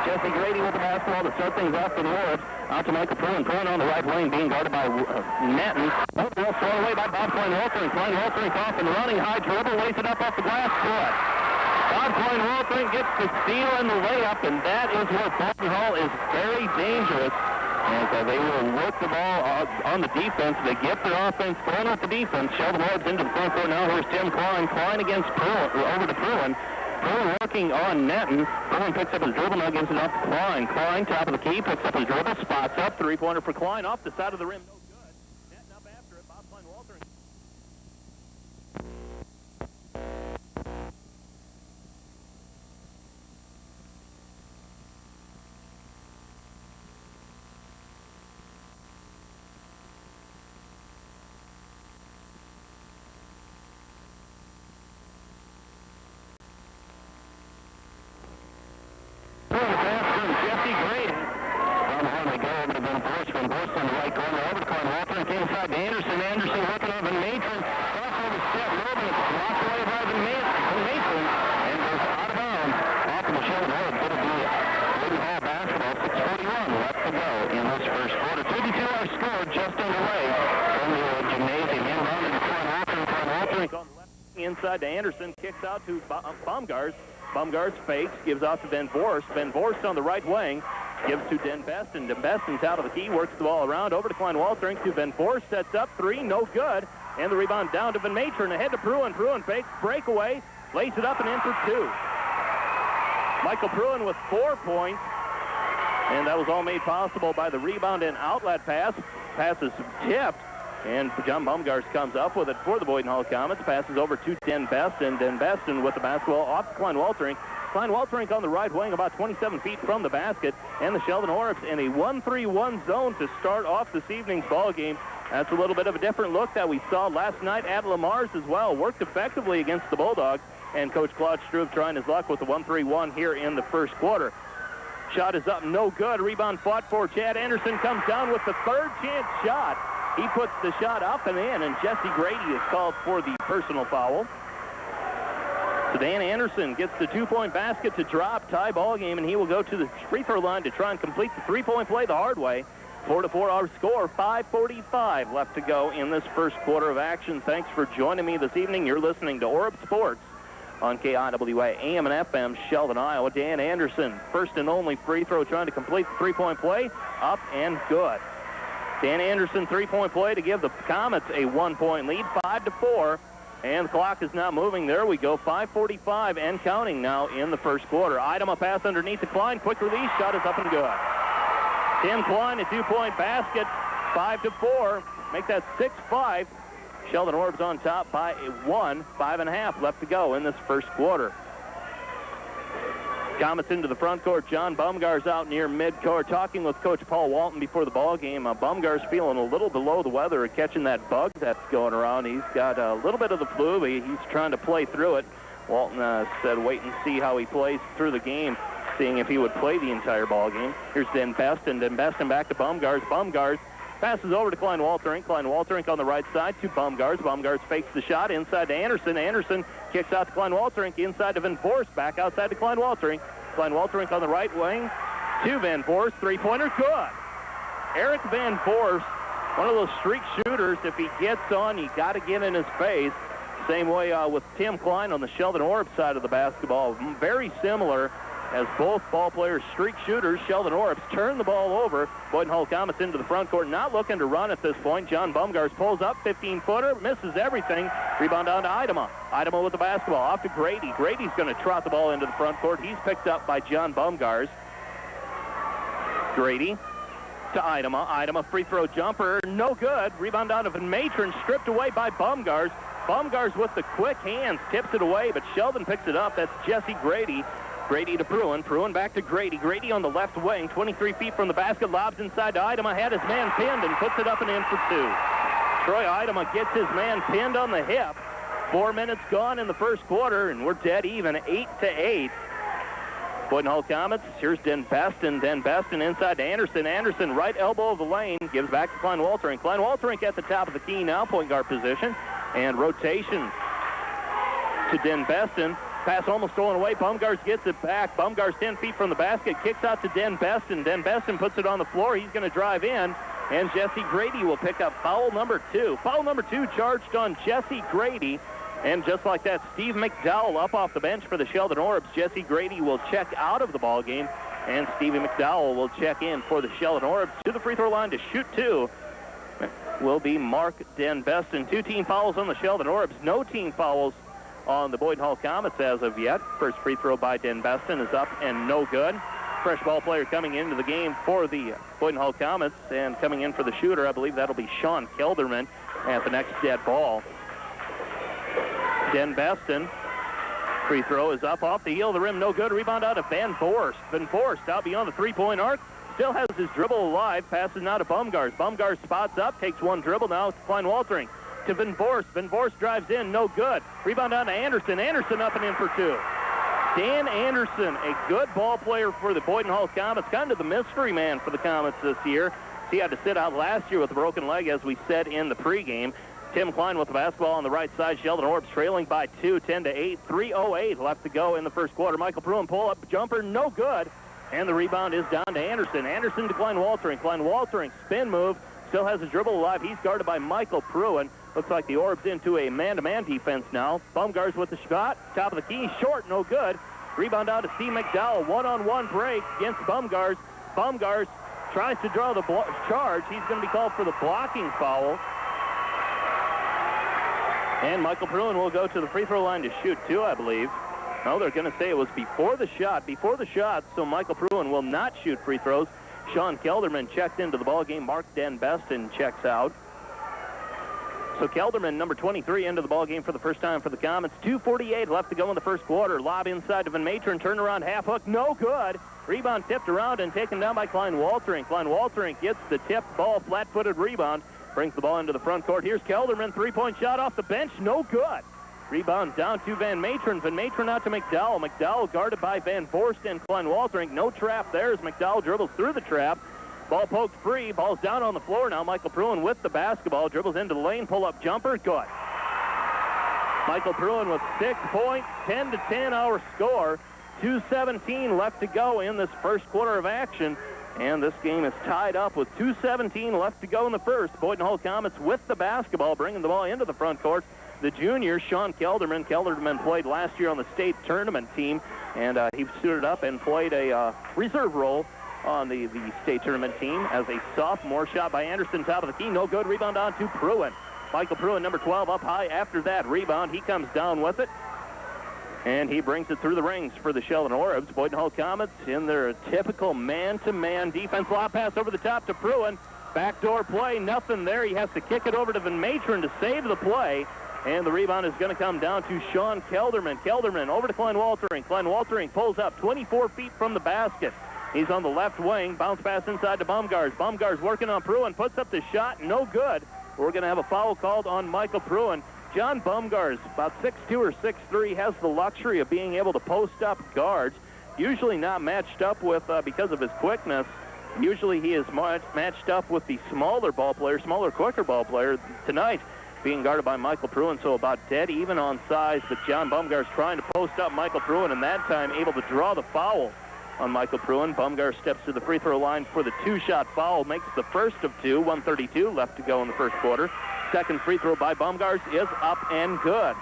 Jesse Grady with the basketball to start things off for the Wolves. Out to Michael Pruin. Pruin on the right wing, being guarded by Netton. Overall thrown away by Bob Klein-Wolfering. Klein-Wolfering off and running, high dribble, lays it up off the glass. Good. Bob Klein-Wolfering gets the steal and the layup, and that is where Boyden Hall is very dangerous. And they will work the ball on the defense. They get their offense going with the defense. Sheldon Orbs into the front court now. Here's Tim Klein. Klein against Pruin, over to Pruin. Pruin working on Netton. Pruin picks up his dribble, now gives it off to Klein. Klein, top of the key, picks up his dribble, spots up. Three-pointer for Klein off the side of the rim. No good. Netton up after it. Bob Klein-Wolfering. Anderson looking up and Matron off over step, moving, blocked away by the Matron, and goes out of bounds off of the Sheldon Orbs. It'll be Boyden Hall basketball. 6:41 left to go in this first quarter. 32 are scored, just underway from the gymnasium. Inbound to Klein-Wolfering. On the left inside to Anderson, kicks out to Baumgars. Baumgars fakes, gives off to Van Voorst. Van Voorst on the right wing. Gives to Den Beston. Den Beston's out of the key, works the ball around, over to Klein-Wolfering, to Van Voorst, sets up, three, no good. And the rebound down to Van Matron, ahead to Pruin. Pruin fakes, breakaway, lays it up and in for two. Michael Pruin with 4 points, and that was all made possible by the rebound and outlet pass. Pass is tipped, and John Baumgars comes up with it for the Boyden Hall Comets. Passes over to Den Beston. Den Beston with the basketball off to Klein-Wolfering. Klein-Wolfering on the right wing, about 27 feet from the basket, and the Sheldon Orbs in a 1-3-1 zone to start off this evening's ball game. That's a little bit of a different look that we saw last night at Lamar's as well. Worked effectively against the Bulldogs, and Coach Claude Struve trying his luck with the 1-3-1 here in the first quarter. Shot is up, no good. Rebound fought for. Chad Anderson comes down with the third chance shot. He puts the shot up and in, and Jesse Grady is called for the personal foul. So Dan Anderson gets the 2-point basket to drop, tie ball game, and he will go to the free throw line to try and complete the 3-point play the hard way. 4-4 our score, 5:45 left to go in this first quarter of action. Thanks for joining me this evening. You're listening to Orb Sports on KIWA AM and FM, Sheldon, Iowa. Dan Anderson, first and only free throw, trying to complete the 3-point play, up and good. Dan Anderson 3-point play to give the Comets a 1-point lead, 5-4. And the clock is now moving. There we go. 5:45 and counting now in the first quarter. Item a pass underneath to Klein. Quick release. Shot is up and good. Tim Klein, a 2-point basket. 5-4. Make that 6-5. Sheldon Orbs on top by 1. 5.5 left to go in this first quarter. Comets into the front court. John Baumgars out near midcourt, talking with Coach Paul Walton before the ball game. Baumgars feeling a little below the weather, catching that bug that's going around. He's got a little bit of the flu, but he's trying to play through it. Walton said wait and see how he plays through the game, seeing if he would play the entire ball game. Here's Den Beston. Den Beston back to Baumgars. Baumgars passes over to Klein-Wolfering. Klein-Wolfering on the right side to Baumgars. Baumgars fakes the shot inside to Anderson. Anderson kicks out to Klein-Wolfering, inside to Van Voorst, back outside to Klein-Wolfering. Klein-Wolfering on the right wing to Van Voorst. 3-pointer, good. Eric Van Voorst, one of those streak shooters. If he gets on, you got to get in his face. Same way with Tim Klein on the Sheldon Orbs side of the basketball. Very similar, as both ball players streak shooters. Sheldon Orbs turn the ball over. Boyden Hall Comets into the front court, not looking to run at this point. John Baumgars pulls up, 15-footer, misses everything. Rebound down to Idema. Idema with the basketball, off to Grady. Grady's going to trot the ball into the front court. He's picked up by John Baumgars. Grady to Idema. Idema free throw jumper, no good. Rebound down to Van Matron, stripped away by Baumgars. Baumgars with the quick hands, tips it away, but Sheldon picks it up. That's Jesse Grady. Grady to Pruin. Pruin back to Grady. Grady on the left wing, 23 feet from the basket, lobs inside to Idema, had his man pinned and puts it up and in for two. Troy Idema gets his man pinned on the hip. 4 minutes gone in the first quarter, and we're dead even, 8-8. Boyden Hall Comets, here's Den Beston. Den Beston inside to Anderson. Anderson, right elbow of the lane, gives back to Klein-Wolfering. Klein-Wolfering at the top of the key now, point guard position, and rotation to Den Beston. Pass almost stolen away. Bumgars gets it back. Bumgars 10 feet from the basket. Kicks out to Den Beston. Den Beston puts it on the floor. He's going to drive in. And Jesse Grady will pick up foul number 2. Foul number 2 charged on Jesse Grady. And just like that, Steve McDowell up off the bench for the Sheldon Orbs. Jesse Grady will check out of the ball game. And Stevie McDowell will check in for the Sheldon Orbs. To the free throw line to shoot 2 will be Mark Den Beston. 2 team fouls on the Sheldon Orbs. No team fouls on the Boyden Hall Comets as of yet. First free throw by Den Beston is up and no good. Fresh ball player coming into the game for the Boyden Hall Comets, and coming in for the shooter, I believe that'll be Sean Kelderman at the next dead ball. Den Beston, free throw is up off the heel of the rim, no good. Rebound out of Van Voorst. Van Voorst out beyond the three-point arc, still has his dribble alive, passes now to Bumgars. Bumgars spots up, takes one dribble, now it's Klein Waltering to Van Voorst. Van Voorst drives in, no good. Rebound down to Anderson. Anderson up and in for 2. Dan Anderson, a good ball player for the Boyden Hall Comets, kind of the mystery man for the Comets this year. He had to sit out last year with a broken leg, as we said in the pregame. Tim Klein with the basketball on the right side. Sheldon Orbs trailing by 2, 10-8, 3:08 left to go in the first quarter. Michael Pruitt pull-up jumper, no good. And the rebound is down to Anderson. Anderson to Klein Waltering. Klein Waltering, spin move, still has his dribble alive. He's guarded by Michael Pruitt. Looks like the Orbs into a man-to-man defense now. Bumgars with the shot. Top of the key, short, no good. Rebound out to Steve McDowell. One-on-one break against Bumgars. Bumgars tries to draw the charge. He's going to be called for the blocking foul. And Michael Pruitt will go to the free throw line to shoot 2, I believe. No, they're going to say it was before the shot, so Michael Pruitt will not shoot free throws. Sean Kelderman checked into the ball game. Mark Den Beston checks out. So Kelderman, number 23, into the ball game for the first time for the Comets. 2:48 left to go in the first quarter. Lob inside to Van Matron. Turnaround half hook. No good. Rebound tipped around and taken down by Klein Waltering. Klein Waltering gets the tipped ball, flat-footed rebound. Brings the ball into the front court. Here's Kelderman. Three-point shot off the bench. No good. Rebound down to Van Matron. Van Matron out to McDowell. McDowell guarded by Van Voorst and Klein Waltering. No trap there as McDowell dribbles through the trap. Ball poked free. Ball's down on the floor now. Michael Pruitt with the basketball. Dribbles into the lane. Pull-up jumper. Good. Michael Pruitt with 6 points. 10-10 our score. 2:17 left to go in this first quarter of action. And this game is tied up with 2:17 left to go in the first. Boyden Hall Comets with the basketball, bringing the ball into the front court. The junior, Sean Kelderman. Kelderman played last year on the state tournament team, and he suited up and played a reserve role on the state tournament team as a sophomore. Shot by Anderson, top of the key, no good. Rebound on to Pruitt. Michael Pruitt, number 12, up high after that rebound. He comes down with it, and he brings it through the rings for the Sheldon Orbs. Boyden Hall Comets in their typical man-to-man defense. Lob pass over the top to Pruitt. Backdoor play, nothing there. He has to kick it over to Van Matron to save the play. And the rebound is going to come down to Sean Kelderman. Kelderman over to Klein Waltering. Klein Waltering pulls up 24 feet from the basket. He's on the left wing. Bounce pass inside to Bumgars. Bumgars working on Pruitt. Puts up the shot. No good. We're going to have a foul called on Michael Pruitt. John Bumgars, about 6'2 or 6'3, has the luxury of being able to post up guards. Usually not matched up with, because of his quickness, usually he is matched up with the smaller, quicker ball player. Tonight, being guarded by Michael Pruitt, so about dead even on size, but John Bumgars trying to post up Michael Pruitt, and that time able to draw the foul on Michael Pruitt. Bumgars steps to the free throw line for the 2-shot foul, makes the first of 2, 1:32 left to go in the first quarter. Second free throw by Bumgars is up and good.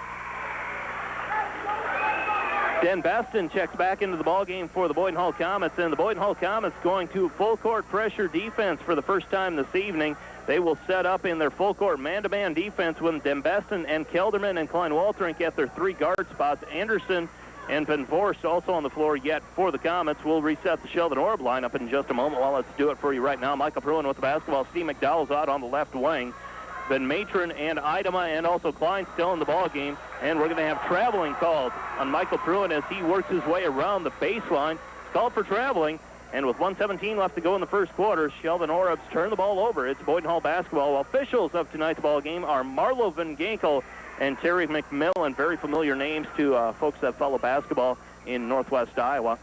Den Beston checks back into the ballgame for the Boyden Hall Comets, and the Boyden Hall Comets going to full court pressure defense for the first time this evening. They will set up in their full court man-to-man defense with Den Beston and Kelderman and Klein Waltering at their 3 guard spots. Anderson and Van Voorst also on the floor yet for the Comets. We'll reset the Sheldon Orb lineup in just a moment. Well, let's do it for you right now. Michael Pruitt with the basketball. Steve McDowell's out on the left wing. Van Matron and Idema and also Klein still in the ball game, and we're going to have traveling called on Michael Pruitt as he works his way around the baseline. Called for traveling, and with 1:17 left to go in the first quarter, Sheldon Orbs turn the ball over. It's Boyden Hall basketball. Officials of tonight's ball game are Marlo Van Ginkel and Terry McMillan, very familiar names to folks that follow basketball in northwest Iowa.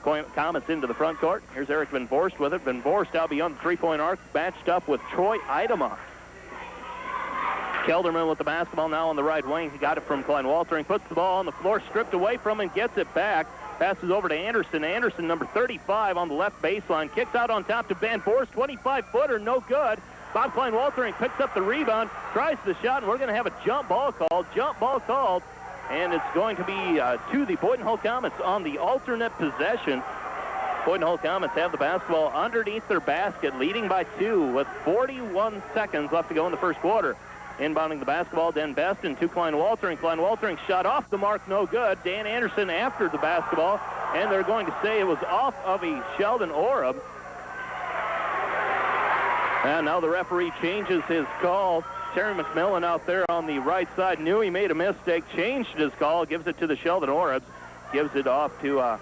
Comets into the front court. Here's Eric Van Voorst with it. Van Voorst out beyond the three-point arc, matched up with Troy Idema. Kelderman with the basketball now on the right wing. He got it from Klein Waltering, puts the ball on the floor, stripped away from him, gets it back. Passes over to Anderson. Anderson, number 35 on the left baseline. Kicks out on top to Van Voorst. 25-footer, no good. Bob Klein Waltering picks up the rebound, tries the shot, and we're going to have a jump ball called. Jump ball called, and it's going to be to the Boyden Hull Comets on the alternate possession. Boyden Hull Comets have the basketball underneath their basket, leading by 2 with 41 seconds left to go in the first quarter. Inbounding the basketball, Dan Beston to Klein Waltering. Klein Waltering shot off the mark, no good. Dan Anderson after the basketball, and they're going to say it was off of a Sheldon Oreb. And now the referee changes his call. Terry McMillan out there on the right side knew he made a mistake, changed his call, gives it to the Sheldon Orebs, gives it off to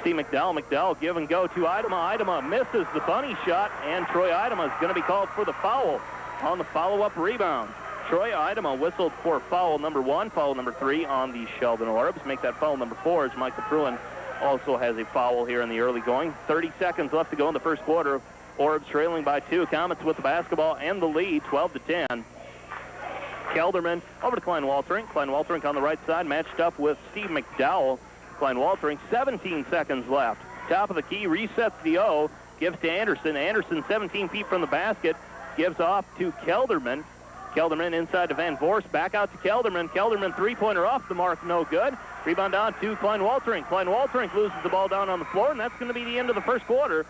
Steve McDowell. McDowell give and go to Idema. Idema misses the bunny shot, and Troy Idema is going to be called for the foul on the follow-up rebound. Troy Idema whistled for foul number 1, foul number 3 on the Sheldon Orebs. Make that foul number 4 as Michael Pruin also has a foul here in the early going. 30 seconds left to go in the first quarter. Orebs trailing by 2. Comets with the basketball and the lead, 12-10. Kelderman over to Klein Waltering. Klein Waltering on the right side, matched up with Steve McDowell. Klein Waltering, 17 seconds left. Top of the key, resets the O, gives to Anderson. Anderson, 17 feet from the basket, gives off to Kelderman. Kelderman inside to Van Voorst, back out to Kelderman. Kelderman, three-pointer off the mark, no good. Rebound down to Klein Waltering. Klein Waltering loses the ball down on the floor, and that's going to be the end of the first quarter.